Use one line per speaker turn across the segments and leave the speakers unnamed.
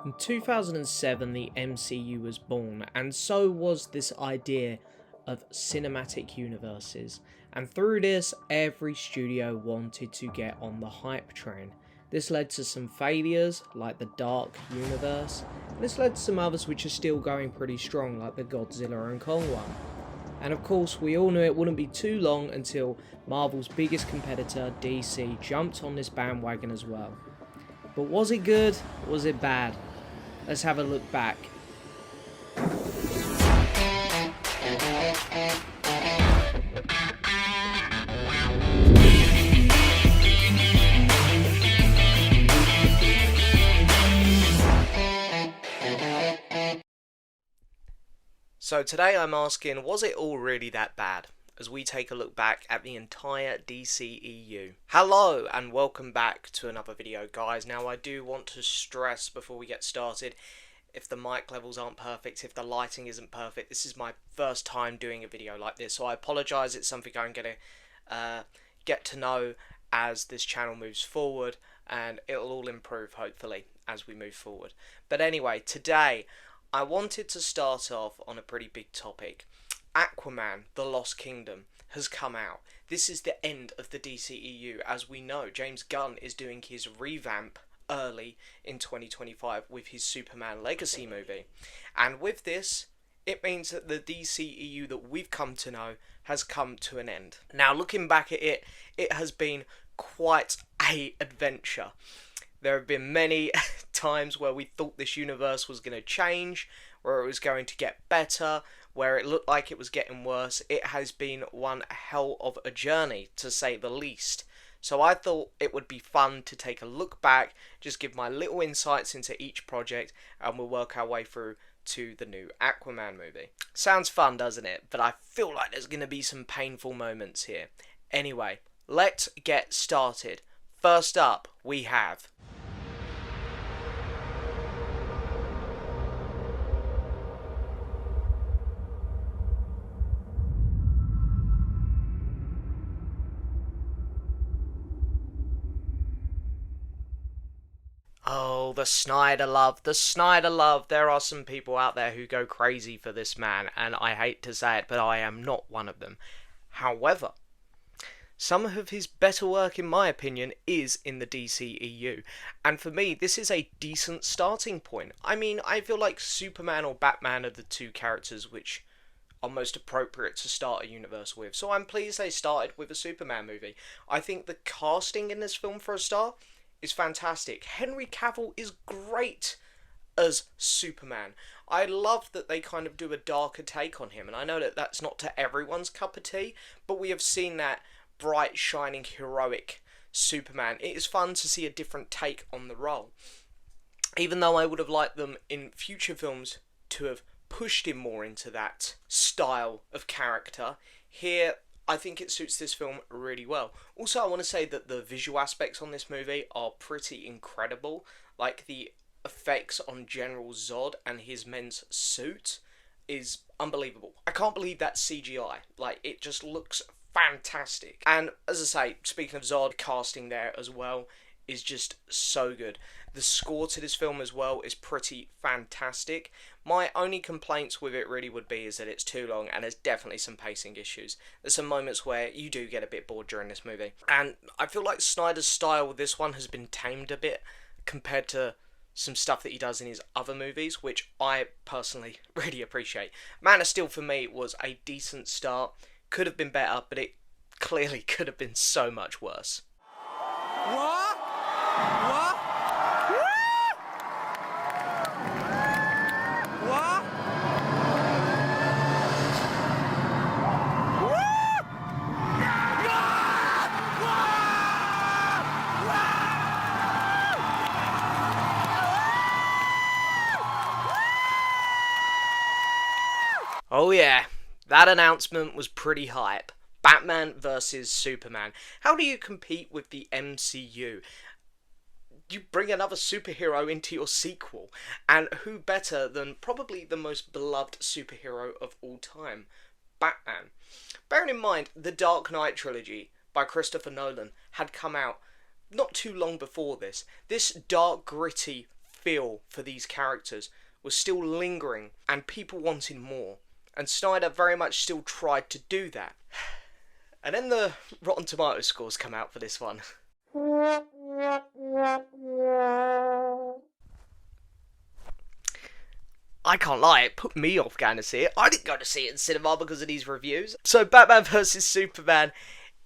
In 2007, the MCU was born, and so was this idea of cinematic universes. And through this, every studio wanted to get on the hype train. This led to some failures, like the Dark Universe, and this led to some others which are still going pretty strong, like the Godzilla and Kong one. And of course, we all knew it wouldn't be too long until Marvel's biggest competitor, DC, jumped on this bandwagon as well. But was it good, or was it bad? Let's have a look back. So today I'm asking, was it all really that bad? As we take a look back at the entire DCEU. Hello and welcome back to another video, guys. Now I do want to stress before we get started, if the mic levels aren't perfect, if the lighting isn't perfect, this is my first time doing a video like this, so I apologise. It's something I'm going to get to know as this channel moves forward, and it'll all improve hopefully as we move forward. But anyway, today I wanted to start off on a pretty big topic. Aquaman, The Lost Kingdom, has come out. This is the end of the DCEU. As we know, James Gunn is doing his revamp early in 2025 with his Superman Legacy movie. And with this, it means that the DCEU that we've come to know has come to an end. Now, looking back at it, it has been quite an adventure. There have been many times where we thought this universe was going to change, where it was going to get better, where it looked like it was getting worse. It has been one hell of a journey, to say the least. So I thought it would be fun to take a look back, just give my little insights into each project, and we'll work our way through to the new Aquaman movie. Sounds fun, doesn't it? But I feel like there's going to be some painful moments here. Anyway, let's get started. First up, we have... Oh, the Snyder love, the Snyder love. There are some people out there who go crazy for this man, and I hate to say it, but I am not one of them. However, some of his better work, in my opinion, is in the DCEU. And for me, this is a decent starting point. I mean, I feel like Superman or Batman are the two characters which are most appropriate to start a universe with. So I'm pleased they started with a Superman movie. I think the casting in this film, for a start, is fantastic. Henry Cavill is great as Superman. I love that they kind of do a darker take on him, and I know that that's not to everyone's cup of tea, but we have seen that bright, shining, heroic Superman. It is fun to see a different take on the role. Even though I would have liked them in future films to have pushed him more into that style of character, here I think it suits this film really well. Also, I want to say that the visual aspects on this movie are pretty incredible. Like, the effects on General Zod and his men's suit is unbelievable. I can't believe that's CGI. Like, it just looks fantastic. And as I say, speaking of Zod, casting there as well is just so good. The score to this film as well is pretty fantastic. My only complaints with it really would be is that it's too long, and there's definitely some pacing issues. There's some moments where you do get a bit bored during this movie. And I feel like Snyder's style with this one has been tamed a bit compared to some stuff that he does in his other movies, which I personally really appreciate. Man of Steel for me was a decent start. Could have been better, but it clearly could have been so much worse.
What? What? What?
Oh yeah, that announcement was pretty hype. Batman versus Superman. How do you compete with the MCU? You bring another superhero into your sequel, and who better than probably the most beloved superhero of all time, Batman. Bearing in mind, the Dark Knight trilogy by Christopher Nolan had come out not too long before this. This dark, gritty feel for these characters was still lingering and people wanted more. And Snyder very much still tried to do that. And then the Rotten Tomatoes scores come out for this one. I can't lie, it put me off going to see it. I didn't go to see it in cinema because of these reviews. So Batman vs Superman,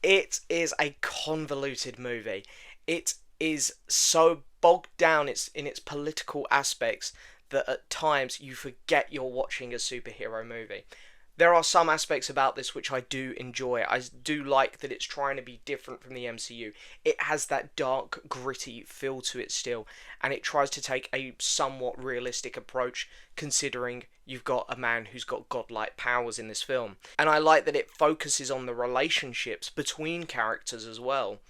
it is a convoluted movie. It is so bogged down in its political aspects that at times you forget you're watching a superhero movie. There are some aspects about this which I do enjoy. I do like that it's trying to be different from the MCU. It has that dark, gritty feel to it still, and it tries to take a somewhat realistic approach, considering you've got a man who's got godlike powers in this film. And I like that it focuses on the relationships between characters as well,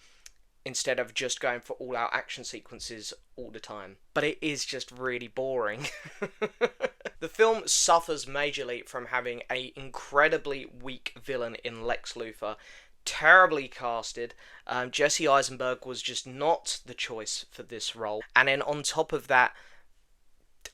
instead of just going for all-out action sequences all the time. But it is just really boring. The film suffers majorly from having an incredibly weak villain in Lex Luthor, terribly casted. Jesse Eisenberg was just not the choice for this role. And then on top of that,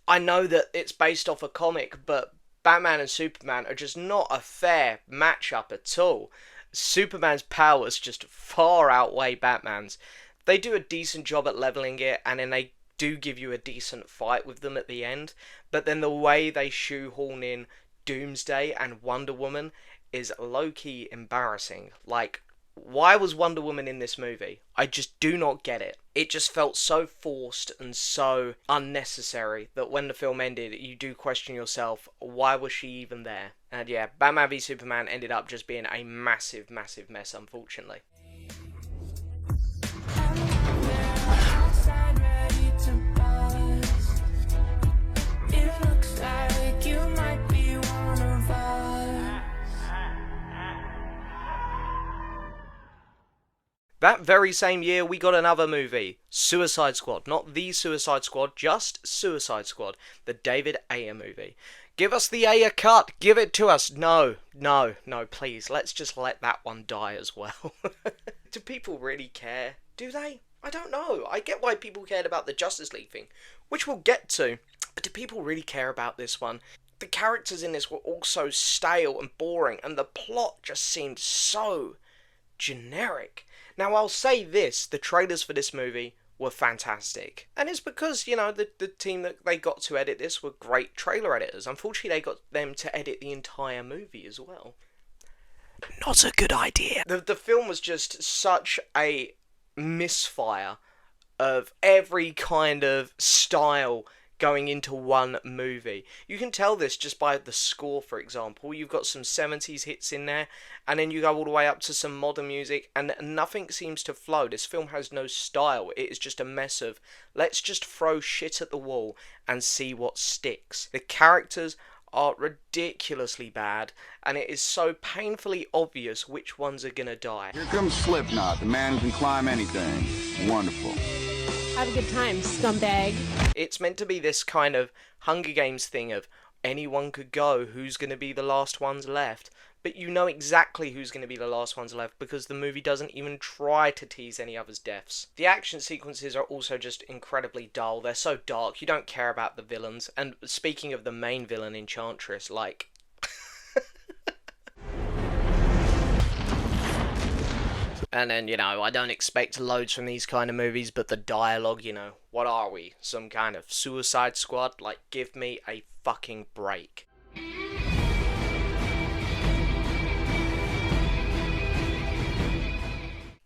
I know that it's based off a comic, but Batman and Superman are just not a fair matchup at all. Superman's powers just far outweigh Batman's. They do a decent job at leveling it, and then they do give you a decent fight with them at the end, but then the way they shoehorn in Doomsday and Wonder Woman is low-key embarrassing. Like, why was Wonder Woman in this movie? I just do not get it. It just felt so forced and so unnecessary that when the film ended, you do question yourself, why was she even there? And yeah, Batman v Superman ended up just being a massive, massive mess, unfortunately. That very same year, we got another movie, Suicide Squad. Not the Suicide Squad, just Suicide Squad, the David Ayer movie. Give us the Ayer cut, give it to us. No, please, let's just let that one die as well. Do people really care? Do they? I don't know. I get why people cared about the Justice League thing, which we'll get to, but do people really care about this one? The characters in this were all so stale and boring, and the plot just seemed so generic. Now, I'll say this, the trailers for this movie were fantastic. And it's because, you know, the team that they got to edit this were great trailer editors. Unfortunately, they got them to edit the entire movie as well. Not a good idea. The film was just such a misfire of every kind of style going into one movie. You can tell this just by the score, for example. You've got some 70s hits in there, and then you go all the way up to some modern music, and nothing seems to flow. This film has no style. It is just a mess of, let's just throw shit at the wall and see what sticks. The characters are ridiculously bad, and it is so painfully obvious which ones are gonna die.
Here comes Slipknot, the man who can climb anything. Wonderful.
Have a good time, scumbag.
It's meant to be this kind of Hunger Games thing of anyone could go, who's going to be the last ones left. But you know exactly who's going to be the last ones left because the movie doesn't even try to tease any other's deaths. The action sequences are also just incredibly dull. They're so dark, you don't care about the villains. And speaking of the main villain, Enchantress, like... And then, you know, I don't expect loads from these kind of movies, but the dialogue, you know, what are we? Some kind of Suicide Squad? Like, give me a fucking break.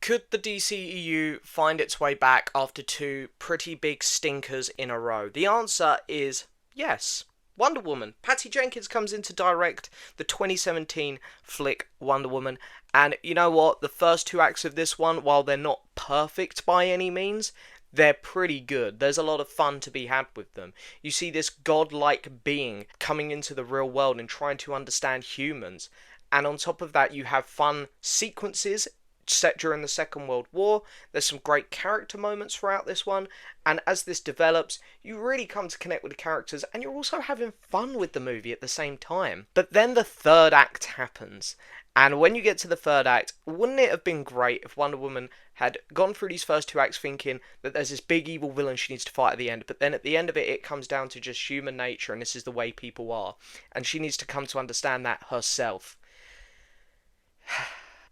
Could the DCEU find its way back after two pretty big stinkers in a row? The answer is yes. Wonder Woman. Patty Jenkins comes in to direct the 2017 flick Wonder Woman. And you know what? The first two acts of this one, while they're not perfect by any means, they're pretty good. There's a lot of fun to be had with them. You see this godlike being coming into the real world and trying to understand humans. And on top of that, you have fun sequences set during the Second World War. There's some great character moments throughout this one, and as this develops, you really come to connect with the characters, and you're also having fun with the movie at the same time. But then the third act happens, and when you get to the third act, wouldn't it have been great if Wonder Woman had gone through these first two acts thinking that there's this big evil villain she needs to fight at the end, but then at the end of it, it comes down to just human nature, and this is the way people are, and she needs to come to understand that herself.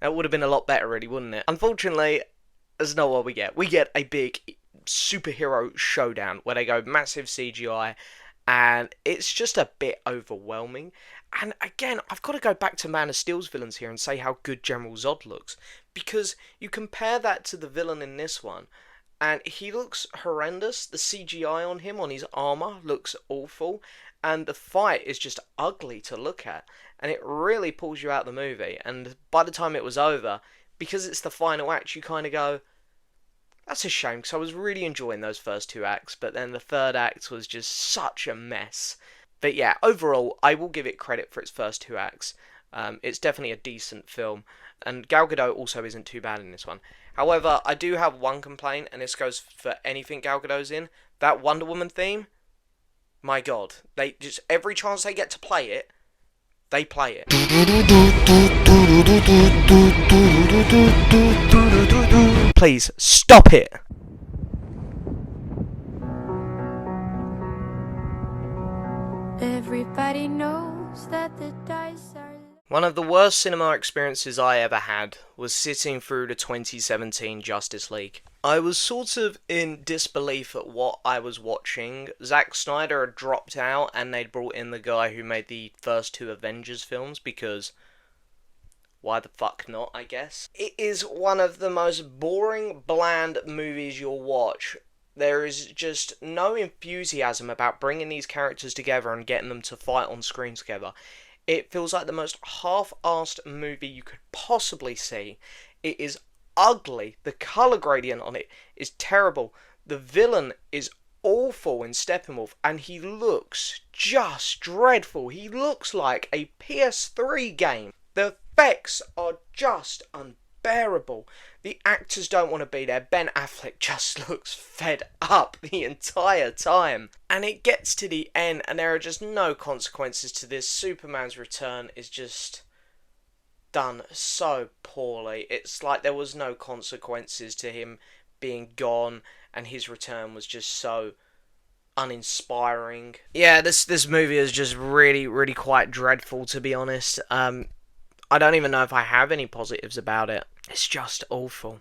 That would have been a lot better, really, wouldn't it? Unfortunately, that's not what we get. We get a big superhero showdown where they go massive CGI, and it's just a bit overwhelming. And again, I've got to go back to Man of Steel's villains here and say how good General Zod looks, because you compare that to the villain in this one, and he looks horrendous. The CGI on him, on his armor, looks awful, and the fight is just ugly to look at, and it really pulls you out of the movie. And by the time it was over, because it's the final act, you kind of go, that's a shame, because I was really enjoying those first two acts, but then the third act was just such a mess. But yeah, overall, I will give it credit for its first two acts. It's definitely a decent film, and Gal Gadot also isn't too bad in this one. However, I do have one complaint, and this goes for anything Gal Gadot's in. That Wonder Woman theme, my god, they just, every chance they get to play it, they play it. Please, stop it!
Everybody knows that the dice are...
One of the worst cinema experiences I ever had was sitting through the 2017 Justice League. I was sort of in disbelief at what I was watching. Zack Snyder had dropped out and they'd brought in the guy who made the first two Avengers films, because why the fuck not, I guess. It is one of the most boring, bland movies you'll watch. There is just no enthusiasm about bringing these characters together and getting them to fight on screen together. It feels like the most half-arsed movie you could possibly see. It is ugly. The colour gradient on it is terrible. The villain is awful in Steppenwolf, and he looks just dreadful. He looks like a PS3 game. The effects are just unbearable. The actors don't want to be there. Ben Affleck just looks fed up the entire time. And it gets to the end and there are just no consequences to this. Superman's return is just done so poorly. It's like there was no consequences to him being gone, and his return was just so uninspiring. Yeah, this movie is just really quite dreadful, to be honest. I don't even know if I have any positives about it. It's just awful.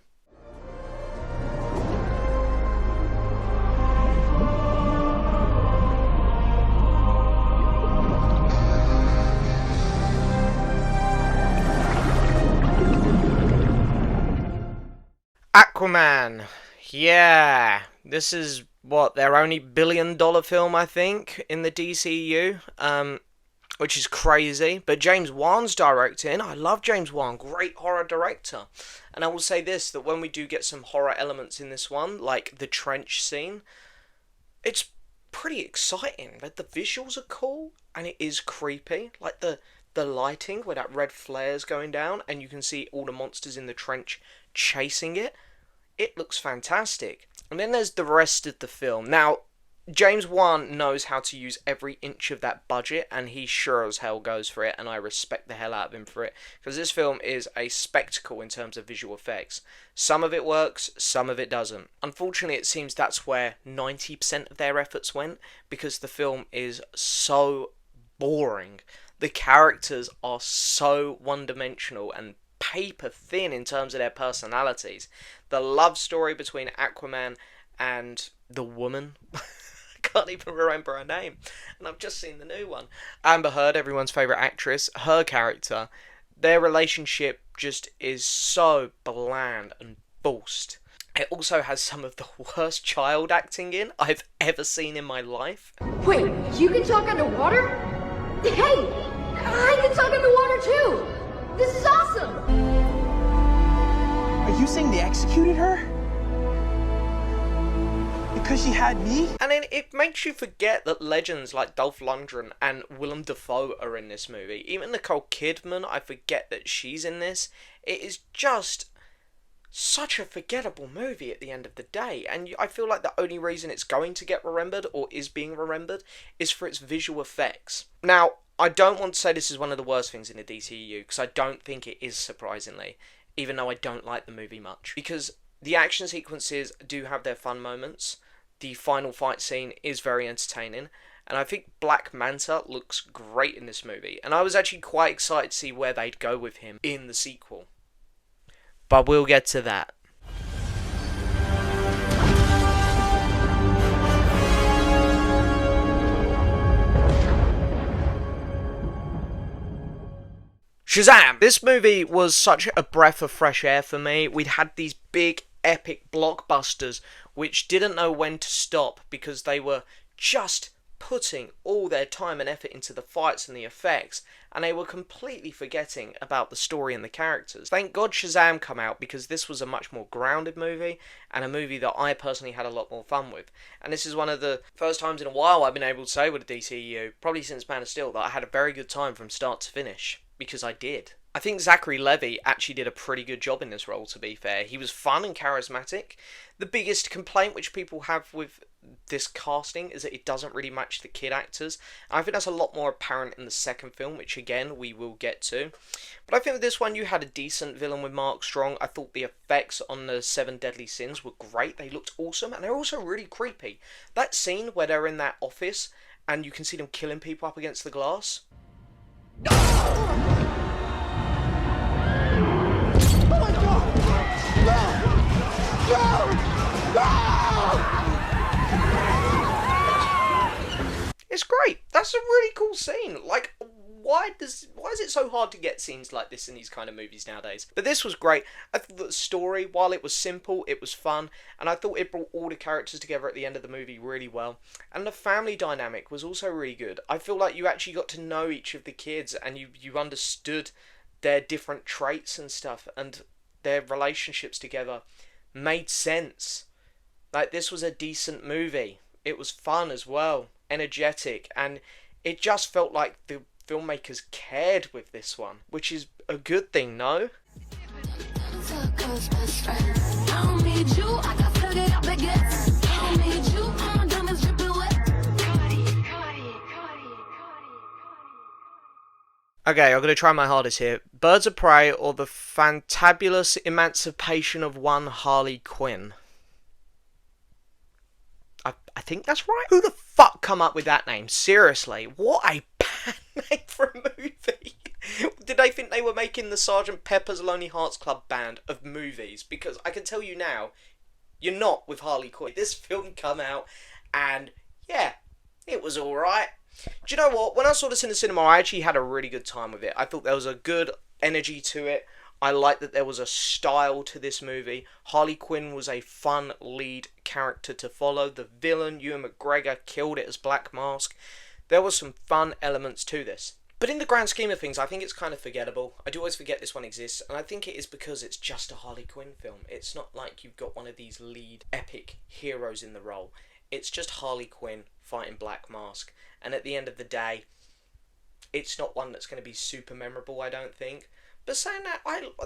Aquaman. Yeah. This is, what, their only billion-dollar film, I think, in the DCEU. Which is crazy, but James Wan's directing. I love James Wan, great horror director. And I will say this, that when we do get some horror elements in this one, like the trench scene, it's pretty exciting. But the visuals are cool, and it is creepy. Like the lighting, where that red flare's going down, and you can see all the monsters in the trench chasing it. It looks fantastic. And then there's the rest of the film. Now, James Wan knows how to use every inch of that budget, and he sure as hell goes for it, and I respect the hell out of him for it, because this film is a spectacle in terms of visual effects. Some of it works, some of it doesn't. Unfortunately, it seems that's where 90% of their efforts went, because the film is so boring. The characters are so one-dimensional and paper thin in terms of their personalities. The love story between Aquaman and the woman... can't even remember her name, and I've just seen the new one. Amber Heard, everyone's favourite actress, her character, their relationship just is so bland and forced. It also has some of the worst child acting in I've ever seen in my life.
Wait, you can talk underwater? Hey, I can talk underwater too! This is awesome!
Are you saying they executed her? Because she had me?
And then it makes you forget that legends like Dolph Lundgren and Willem Dafoe are in this movie. Even Nicole Kidman, I forget that she's in this. It is just such a forgettable movie at the end of the day, and I feel like the only reason it's going to get remembered, or is being remembered, is for its visual effects. Now, I don't want to say this is one of the worst things in the DCEU, because I don't think it is, surprisingly, even though I don't like the movie much. Because the action sequences do have their fun moments, the final fight scene is very entertaining, and I think Black Manta looks great in this movie, and I was actually quite excited to see where they'd go with him in the sequel. But we'll get to that. Shazam! This movie was such a breath of fresh air for me. We'd had these big, epic blockbusters which didn't know when to stop because they were just putting all their time and effort into the fights and the effects, and they were completely forgetting about the story and the characters. Thank God Shazam come out, because this was a much more grounded movie, and a movie that I personally had a lot more fun with. And this is one of the first times in a while I've been able to say with the DCEU, probably since Man of Steel, that I had a very good time from start to finish. Because I did. I think Zachary Levi actually did a pretty good job in this role, to be fair. He was fun and charismatic. The biggest complaint which people have with this casting is that it doesn't really match the kid actors. And I think that's a lot more apparent in the second film, which again we will get to. But I think with this one you had a decent villain with Mark Strong. I thought the effects on the 7 Deadly Sins were great. They looked awesome, and they're also really creepy. That scene where they're in that office and you can see them killing people up against the glass. It's great. That's a really cool scene. Like, why is it so hard to get scenes like this in these kind of movies nowadays? But this was great. I thought the story, while it was simple, it was fun, and I thought it brought all the characters together at the end of the movie really well. And the family dynamic was also really good. I feel like you actually got to know each of the kids, and you understood their different traits and stuff, and their relationships together made sense. Like, this was a decent movie. It was fun as well, energetic, and it just felt like the filmmakers cared with this one, which is a good thing, no? Okay, I'm going to try my hardest here. Birds of Prey, or The Fantabulous Emancipation of One Harley Quinn. I think that's right. Who the fuck come up with that name? Seriously, what a bad name for a movie. Did they think they were making the Sgt. Pepper's Lonely Hearts Club Band of movies? Because I can tell you now, you're not with Harley Quinn. This film come out, and yeah, it was alright. Do you know what? When I saw this in the cinema, I actually had a really good time with it. I thought there was a good energy to it. I liked that there was a style to this movie. Harley Quinn was a fun lead character to follow. The villain, Ewan McGregor, killed it as Black Mask. There were some fun elements to this. But in the grand scheme of things, I think it's kind of forgettable. I do always forget this one exists, and I think it is because it's just a Harley Quinn film. It's not like you've got one of these lead epic heroes in the role. It's just Harley Quinn fighting Black Mask. And at the end of the day, it's not one that's going to be super memorable, I don't think. But saying that,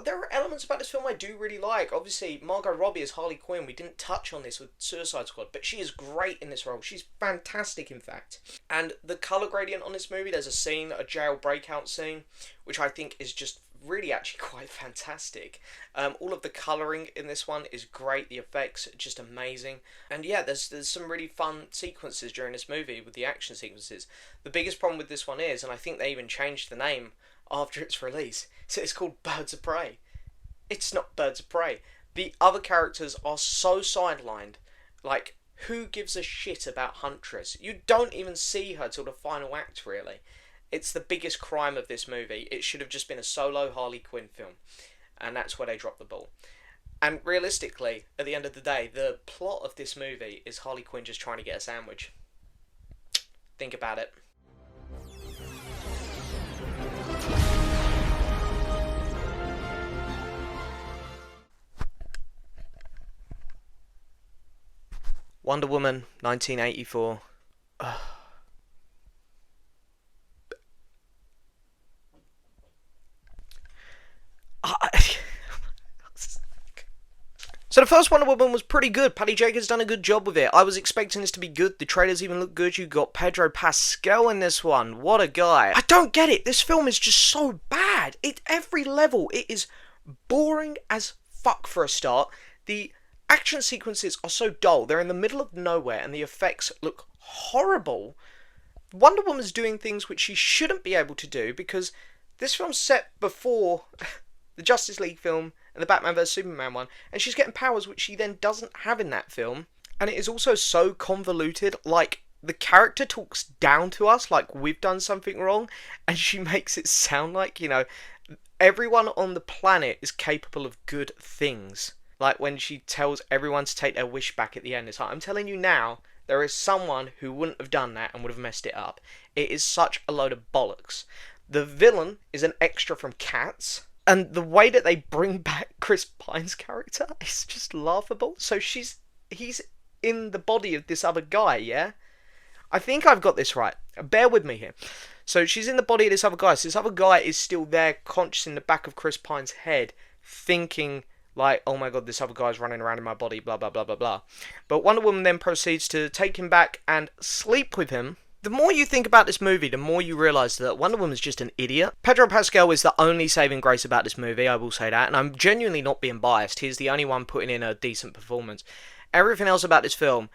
there are elements about this film I do really like. Obviously, Margot Robbie as Harley Quinn. We didn't touch on this with Suicide Squad, but she is great in this role. She's fantastic, in fact. And the colour gradient on this movie, there's a scene, a jail breakout scene, which I think is just really actually quite fantastic. All of the colouring in this one is great. The effects are just amazing. And yeah, there's some really fun sequences during this movie with the action sequences. The biggest problem with this one is, and I think they even changed the name after its release, so it's called Birds of Prey. It's not Birds of Prey. The other characters are so sidelined. Like, who gives a shit about Huntress? You don't even see her till the final act, really. It's the biggest crime of this movie. It should have just been a solo Harley Quinn film, and that's where they dropped the ball. And realistically, at the end of the day, the plot of this movie is Harley Quinn just trying to get a sandwich. Think about it. Wonder Woman, 1984. first Wonder Woman was pretty good. Patty Jenkins done a good job with it. I was expecting this to be good. The trailers even look good. You got Pedro Pascal in this one. What a guy. I don't get it. This film is just so bad. Every level, it is boring as fuck for a start. The action sequences are so dull. They're in the middle of nowhere and the effects look horrible. Wonder Woman's doing things which she shouldn't be able to do because this film's set before the Justice League film and the Batman vs Superman one, and she's getting powers which she then doesn't have in that film. And it is also so convoluted, like the character talks down to us like we've done something wrong, and she makes it sound like, you know, everyone on the planet is capable of good things. Like when she tells everyone to take their wish back at the end. It's like, I'm telling you now, there is someone who wouldn't have done that and would have messed it up. It is such a load of bollocks. The villain is an extra from Cats, and the way that they bring back Chris Pine's character is just laughable. So he's in the body of this other guy, yeah? I think I've got this right. Bear with me here. So she's in the body of this other guy. So this other guy is still there, conscious in the back of Chris Pine's head, thinking like, oh my god, this other guy's running around in my body, blah, blah, blah, blah, blah. But Wonder Woman then proceeds to take him back and sleep with him. The more you think about this movie, the more you realise that Wonder Woman's just an idiot. Pedro Pascal is the only saving grace about this movie, I will say that, and I'm genuinely not being biased. He's the only one putting in a decent performance. Everything else about this film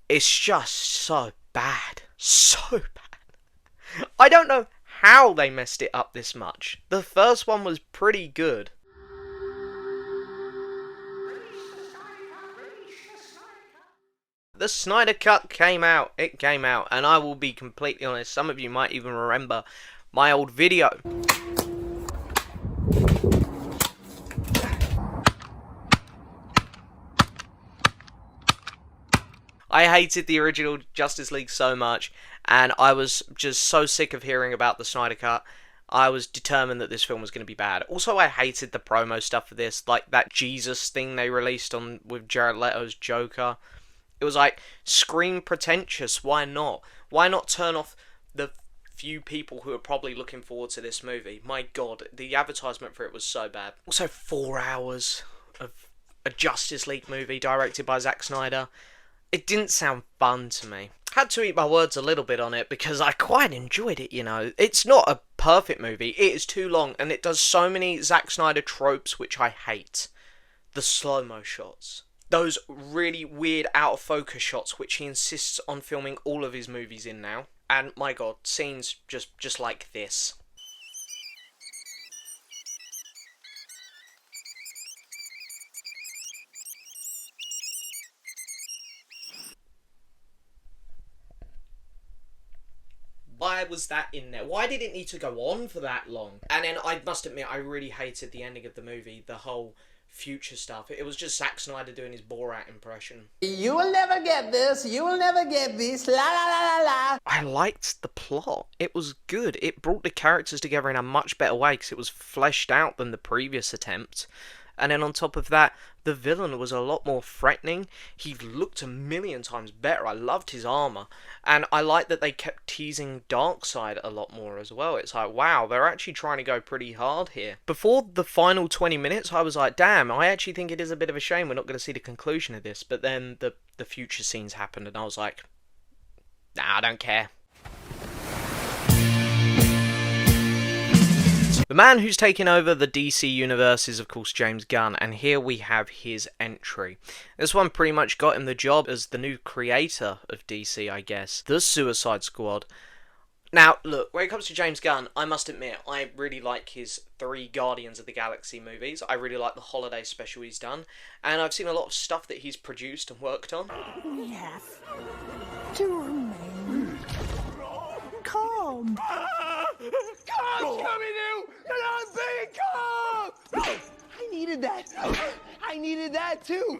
is just so bad. So bad. I don't know how they messed it up this much. The first one was pretty good. The Snyder Cut came out. It came out, and I will be completely honest, some of you might even remember my old video. I hated the original Justice League so much, and I was just so sick of hearing about the Snyder Cut. I was determined that this film was going to be bad. Also, I hated the promo stuff for this, like that Jesus thing they released on with Jared Leto's Joker. It was like, scream pretentious, why not? Why not turn off the few people who are probably looking forward to this movie? My god, the advertisement for it was so bad. Also, 4 hours of a Justice League movie directed by Zack Snyder. It didn't sound fun to me. Had to eat my words a little bit on it because I quite enjoyed it, you know. It's not a perfect movie. It is too long and it does so many Zack Snyder tropes which I hate. The slow-mo shots. Those really weird out-of-focus shots which he insists on filming all of his movies in now. And my god, scenes just like this. Why was that in there? Why did it need to go on for that long? And then I must admit, I really hated the ending of the movie, the whole future stuff. It was just Zack Snyder doing his Borat impression.
You will never get this, you will never get this, la la la la la.
I liked the plot. It was good. It brought the characters together in a much better way because it was fleshed out than the previous attempt. And then on top of that, the villain was a lot more threatening. He looked a million times better. I loved his armor. And I liked that they kept teasing Darkseid a lot more as well. It's like, wow, they're actually trying to go pretty hard here. Before the final 20 minutes, I was like, damn, I actually think it is a bit of a shame we're not going to see the conclusion of this. But then the future scenes happened and I was like, nah, I don't care. The man who's taken over the DC universe is, of course, James Gunn, and here we have his entry. This one pretty much got him the job as the new creator of DC, I guess. The Suicide Squad. Now, look, when it comes to James Gunn, I must admit, I really like his 3 Guardians of the Galaxy movies. I really like the holiday special he's done, and I've seen a lot of stuff that he's produced and worked on.
We have to remain calm.
God's coming out! And I'm being calm! I needed that. I needed that too.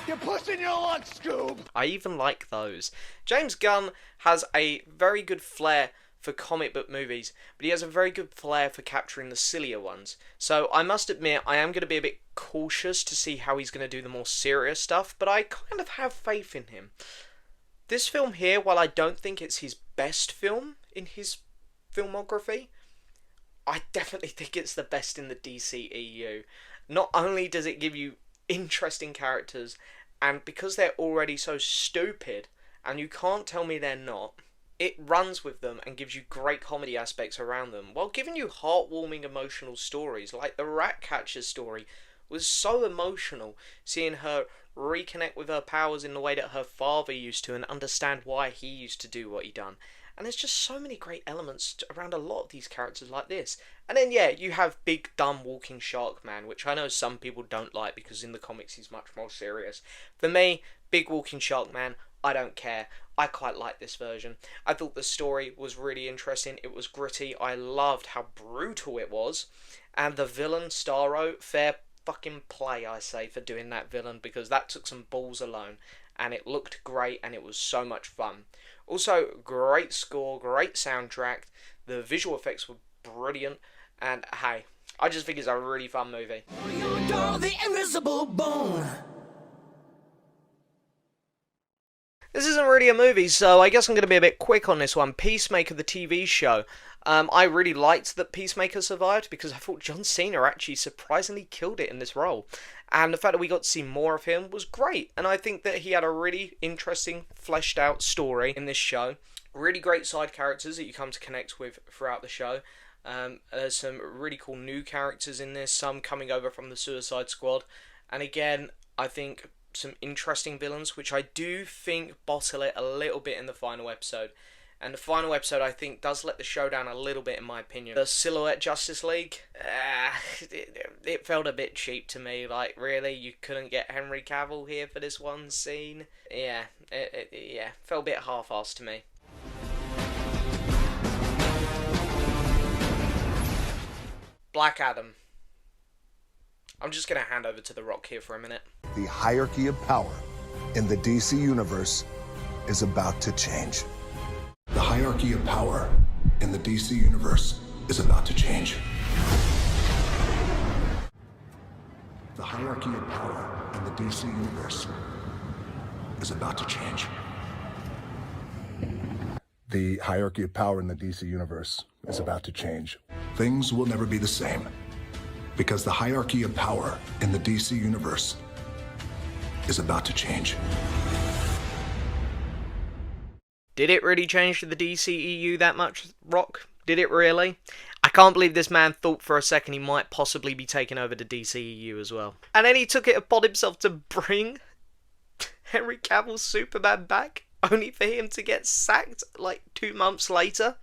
You're pushing your luck, Scoob.
I even like those. James Gunn has a very good flair for comic book movies, but he has a very good flair for capturing the sillier ones. So I must admit, I am going to be a bit cautious to see how he's going to do the more serious stuff, but I kind of have faith in him. This film here, while I don't think it's his best film in his filmography, I definitely think it's the best in the DCEU. Not only does it give you interesting characters, and because they're already so stupid, and you can't tell me they're not, it runs with them and gives you great comedy aspects around them, while giving you heartwarming emotional stories. Like the Ratcatcher story was so emotional, seeing her reconnect with her powers in the way that her father used to, and understand why he used to do what he done. And there's just so many great elements around a lot of these characters like this. And then, yeah, you have Big Dumb Walking Shark Man, which I know some people don't like because in the comics he's much more serious. For me, Big Walking Shark Man, I don't care. I quite like this version. I thought the story was really interesting. It was gritty. I loved how brutal it was. And the villain, Starro, fair fucking play, I say, for doing that villain, because that took some balls alone. And it looked great, and it was so much fun. Also, great score, great soundtrack. The visual effects were brilliant. And hey, I just think it's a really fun movie.
The invisible bone.
This isn't really a movie, so I guess I'm going to be a bit quick on this one. Peacemaker, the TV show. I really liked that Peacemaker survived, because I thought John Cena actually surprisingly killed it in this role. And the fact that we got to see more of him was great. And I think that he had a really interesting, fleshed out story in this show. Really great side characters that you come to connect with throughout the show. There's some really cool new characters in this, some coming over from the Suicide Squad. And again, I think some interesting villains, which I do think bottle it a little bit in the final episode. And the final episode, I think, does let the show down a little bit, in my opinion. The Silhouette Justice League, it felt a bit cheap to me. Like, really? You couldn't get Henry Cavill here for this one scene? Yeah, it felt a bit half-assed to me. Black Adam. I'm just going to hand over to The Rock here for a minute.
The hierarchy of power in the DC universe is about to change.
The hierarchy of power in the DC universe is about to change. The hierarchy of power in the DC universe is about to change.
The hierarchy of power in the DC universe is about to change.
Things will never be the same, because the hierarchy of power in the DC universe is about to change.
Did it really change the DCEU that much, Rock? Did it really? I can't believe this man thought for a second he might possibly be taking over the DCEU as well. And then he took it upon himself to bring Henry Cavill's Superman back, only for him to get sacked like 2 months later.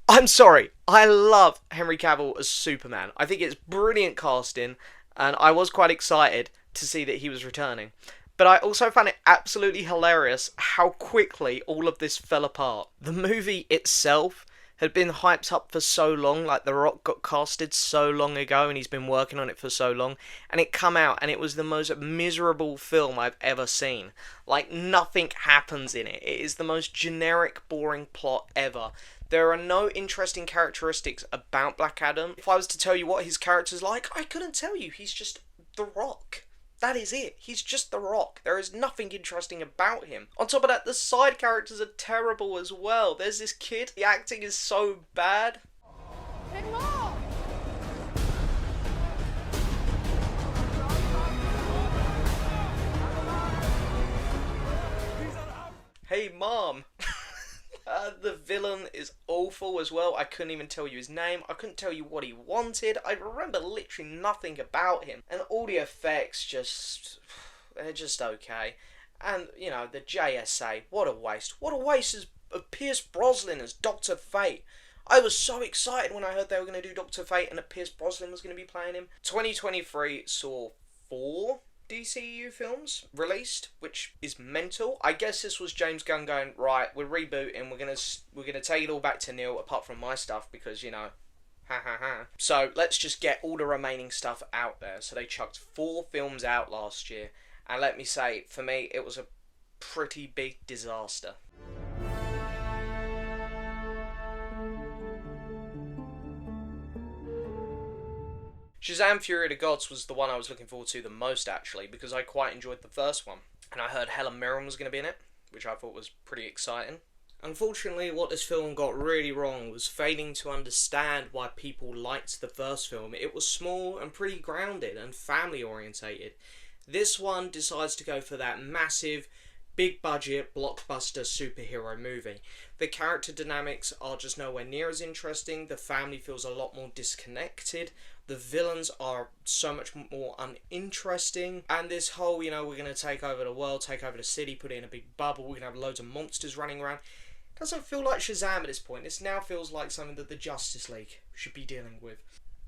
I'm sorry, I love Henry Cavill as Superman. I think it's brilliant casting, and I was quite excited to see that he was returning. But I also found it absolutely hilarious how quickly all of this fell apart. The movie itself had been hyped up for so long, like The Rock got casted so long ago and he's been working on it for so long, and it come out and it was the most miserable film I've ever seen. Like, nothing happens in it. It is the most generic, boring plot ever. There are no interesting characteristics about Black Adam. If I was to tell you what his character's like, I couldn't tell you. He's just The Rock. That is it. He's just The Rock. There is nothing interesting about him. On top of that, the side characters are terrible as well. There's this kid. The acting is so bad.
Hey, Mom!
Hey, Mom! The villain is awful as well. I couldn't even tell you his name. I couldn't tell you what he wanted. I remember literally nothing about him. And all the effects they're just okay. And, you know, the JSA, what a waste. What a waste of Pierce Brosnan as Dr. Fate. I was so excited when I heard they were going to do Dr. Fate and that Pierce Brosnan was going to be playing him. 2023 saw 4 DCEU films released, which is mental. I guess this was James Gunn going, right, we're rebooting, we're gonna take it all back to nil, apart from my stuff, because, you know, ha ha ha. So let's just get all the remaining stuff out there. So they chucked 4 films out last year, and let me say, for me, it was a pretty big disaster. Shazam! Fury of the Gods was the one I was looking forward to the most, actually, because I quite enjoyed the first one. And I heard Helen Mirren was going to be in it, which I thought was pretty exciting. Unfortunately, what this film got really wrong was failing to understand why people liked the first film. It was small and pretty grounded and family orientated. This one decides to go for that massive, big budget, blockbuster superhero movie. The character dynamics are just nowhere near as interesting. The family feels a lot more disconnected. The villains are so much more uninteresting. And this whole, we're going to take over the world, take over the city, put it in a big bubble, we're going to have loads of monsters running around. Doesn't feel like Shazam at this point. This now feels like something that the Justice League should be dealing with.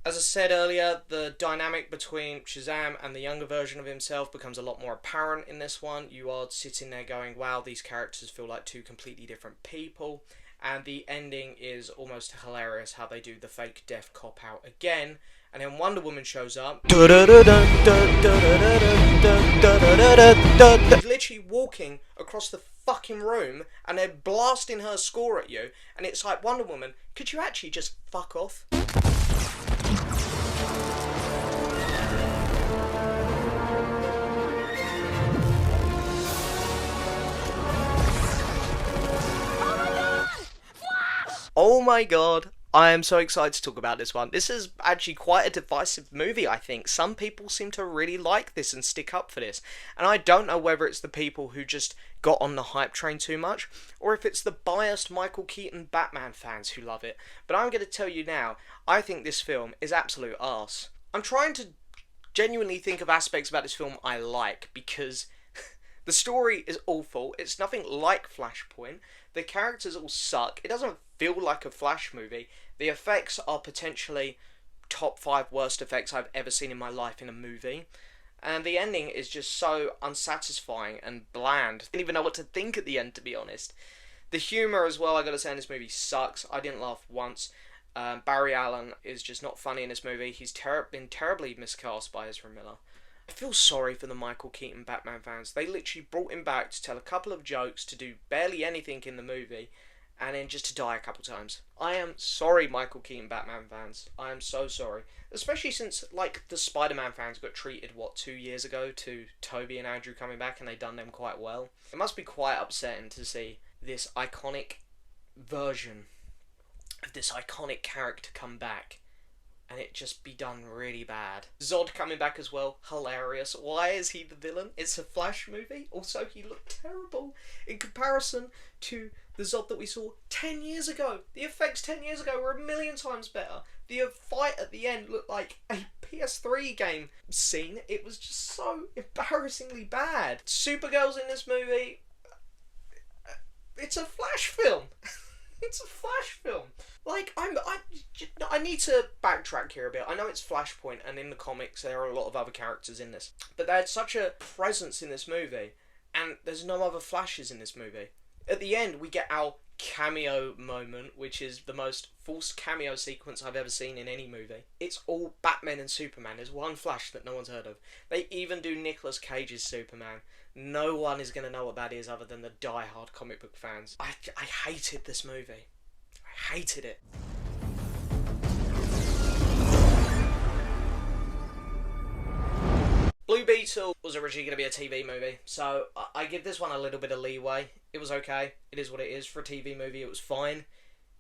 As I said earlier, the dynamic between Shazam and the younger version of himself becomes a lot more apparent in this one. You are sitting there going, wow, these characters feel like two completely different people. And the ending is almost hilarious, how they do the fake death cop-out again. And then Wonder Woman shows up. She's literally walking across the fucking room and they're blasting her score at you. And it's like, Wonder Woman, could you actually just fuck off? Oh my god, I am so excited to talk about this one. This is actually quite a divisive movie, I think. Some people seem to really like this and stick up for this. And I don't know whether it's the people who just got on the hype train too much, or if it's the biased Michael Keaton Batman fans who love it. But I'm going to tell you now, I think this film is absolute arse. I'm trying to genuinely think of aspects about this film I like, because the story is awful. It's nothing like Flashpoint. The characters all suck. It doesn't feel like a Flash movie. The effects are potentially top 5 worst effects I've ever seen in my life in a movie. And the ending is just so unsatisfying and bland. I didn't even know what to think at the end, to be honest. The humour as well, I gotta say, in this movie sucks. I didn't laugh once. Barry Allen is just not funny in this movie. He's been terribly miscast by Ezra Miller. I feel sorry for the Michael Keaton Batman fans. They literally brought him back to tell a couple of jokes, to do barely anything in the movie, and then just to die a couple times. I am sorry, Michael Keaton Batman fans. I am so sorry. Especially since, the Spider-Man fans got treated, 2 years ago, to Toby and Andrew coming back, and they done them quite well. It must be quite upsetting to see this iconic version of this iconic character come back, and it just be done really bad. Zod coming back as well, hilarious. Why is he the villain? It's a Flash movie. Also, he looked terrible in comparison to the Zod that we saw 10 years ago. The effects 10 years ago were a million times better. The fight at the end looked like a PS3 game scene. It was just so embarrassingly bad. Supergirl's in this movie. It's a Flash film. It's a Flash film. I need to backtrack here a bit. I know it's Flashpoint, and in the comics there are a lot of other characters in this, but they had such a presence in this movie, and there's no other Flashes in this movie. At the end, we get our cameo moment, which is the most forced cameo sequence I've ever seen in any movie. It's all Batman and Superman. There's one Flash that no one's heard of. They even do Nicolas Cage's Superman. No one is going to know what that is other than the die-hard comic book fans. I hated this movie. I hated it. Blue Beetle was originally going to be a TV movie, so I give this one a little bit of leeway. It was okay. It is what it is. For a TV movie, it was fine.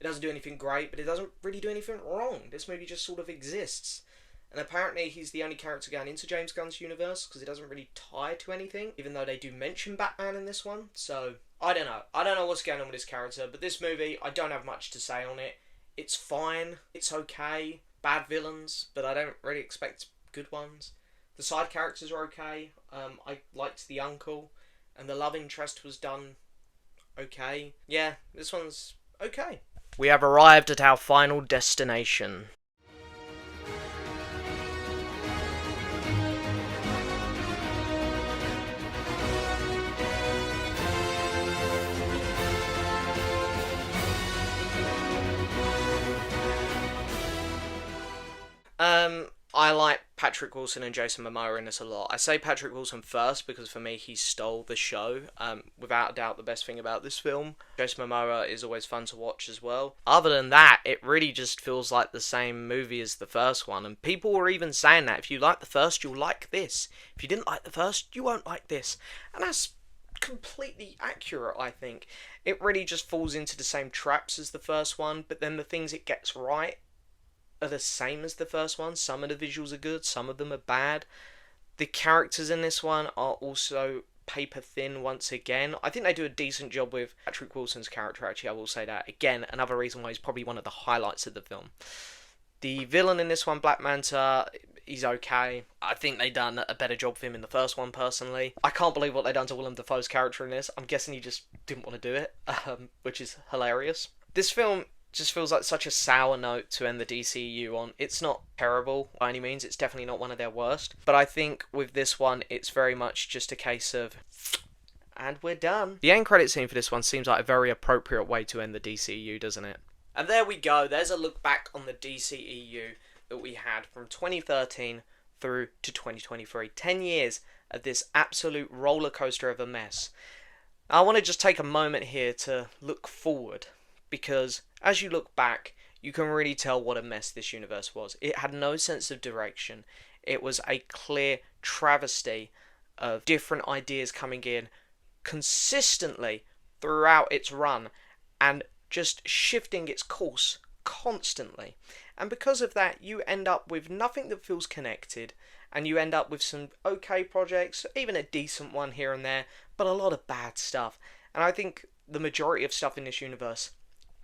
It doesn't do anything great, but it doesn't really do anything wrong. This movie just sort of exists. And apparently he's the only character going into James Gunn's universe, because it doesn't really tie to anything, even though they do mention Batman in this one. So, I don't know. I don't know what's going on with this character, but this movie, I don't have much to say on it. It's fine. It's okay. Bad villains, but I don't really expect good ones. The side characters are okay. I liked the uncle, and the love interest was done okay. Yeah, this one's okay. We have arrived at our final destination. I like Patrick Wilson and Jason Momoa in this a lot. I say Patrick Wilson first because for me he stole the show. Without a doubt the best thing about this film. Jason Momoa is always fun to watch as well. Other than that, it really just feels like the same movie as the first one. And people were even saying that if you like the first, you'll like this. If you didn't like the first, you won't like this. And that's completely accurate, I think. It really just falls into the same traps as the first one, but then the things it gets right are the same as the first one. Some of the visuals are good, some of them are bad. The characters in this one are also paper thin once again. I think they do a decent job with Patrick Wilson's character, actually, I will say that. Again, another reason why he's probably one of the highlights of the film. The villain in this one, Black Manta, he's okay. I think they done a better job of him in the first one, personally. I can't believe what they done to Willem Dafoe's character in this. I'm guessing he just didn't want to do it, which is hilarious. This film just feels like such a sour note to end the DCEU on. It's not terrible by any means, it's definitely not one of their worst, but I think with this one it's very much just a case of, and we're done. The end credit scene for this one seems like a very appropriate way to end the DCEU, doesn't it? And there we go, there's a look back on the DCEU that we had from 2013 through to 2023. 10 years of this absolute roller coaster of a mess. I want to just take a moment here to look forward, because as you look back, you can really tell what a mess this universe was. It had no sense of direction. It was a clear travesty of different ideas coming in consistently throughout its run and just shifting its course constantly. And because of that, you end up with nothing that feels connected, and you end up with some okay projects, even a decent one here and there, but a lot of bad stuff. And I think the majority of stuff in this universe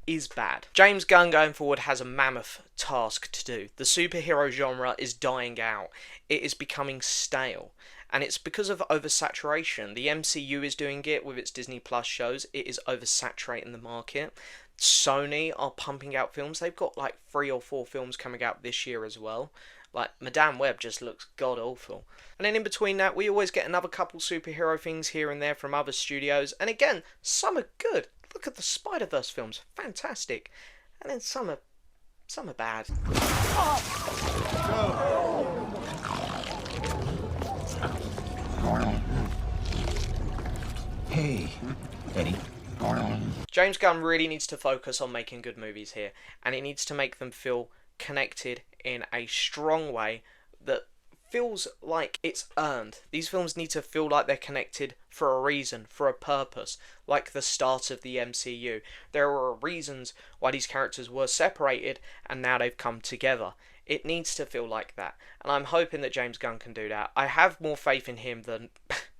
is bad. James Gunn going forward has a mammoth task to do. The superhero genre is dying out. It is becoming stale. And it's because of oversaturation. The MCU is doing it with its Disney Plus shows. It is oversaturating the market. Sony are pumping out films. They've got like 3 or 4 films coming out this year as well. Like, Madame Web just looks god-awful. And then in between that, we always get another couple superhero things here and there from other studios. And again, some are good. Look at the Spider-Verse films. Fantastic. And then some are bad.
Hey, Eddie.
James Gunn really needs to focus on making good movies here. And he needs to make them feel connected in a strong way that feels like it's earned. These films need to feel like they're connected for a reason, for a purpose, like the start of the MCU. There are reasons why these characters were separated and now they've come together. It needs to feel like that, and I'm hoping that James Gunn can do that. I have more faith in him than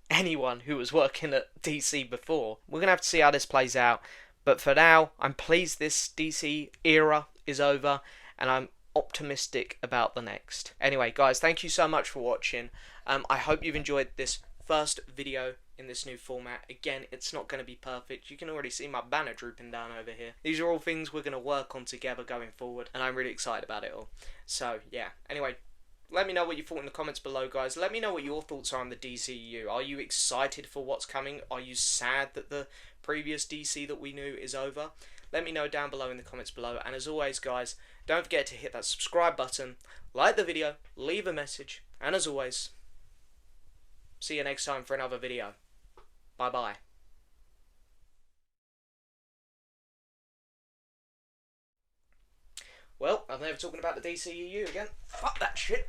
anyone who was working at DC before. We're going to have to see how this plays out, but for now, I'm pleased this DC era is over, and I'm optimistic about the next. Anyway, guys, thank you so much for watching. I hope you've enjoyed this first video in this new format. Again, it's not going to be perfect. You can already see my banner drooping down over here. These are all things we're going to work on together going forward, and I'm really excited about it all. So, yeah. Anyway, let me know what you thought in the comments below, guys. Let me know what your thoughts are on the DCEU. Are you excited for what's coming? Are you sad that the previous DC that we knew is over? Let me know down below in the comments below. And as always, guys, don't forget to hit that subscribe button, like the video, leave a message, and as always, see you next time for another video. Bye-bye. Well, I'm never talking about the DCEU again. Fuck that shit.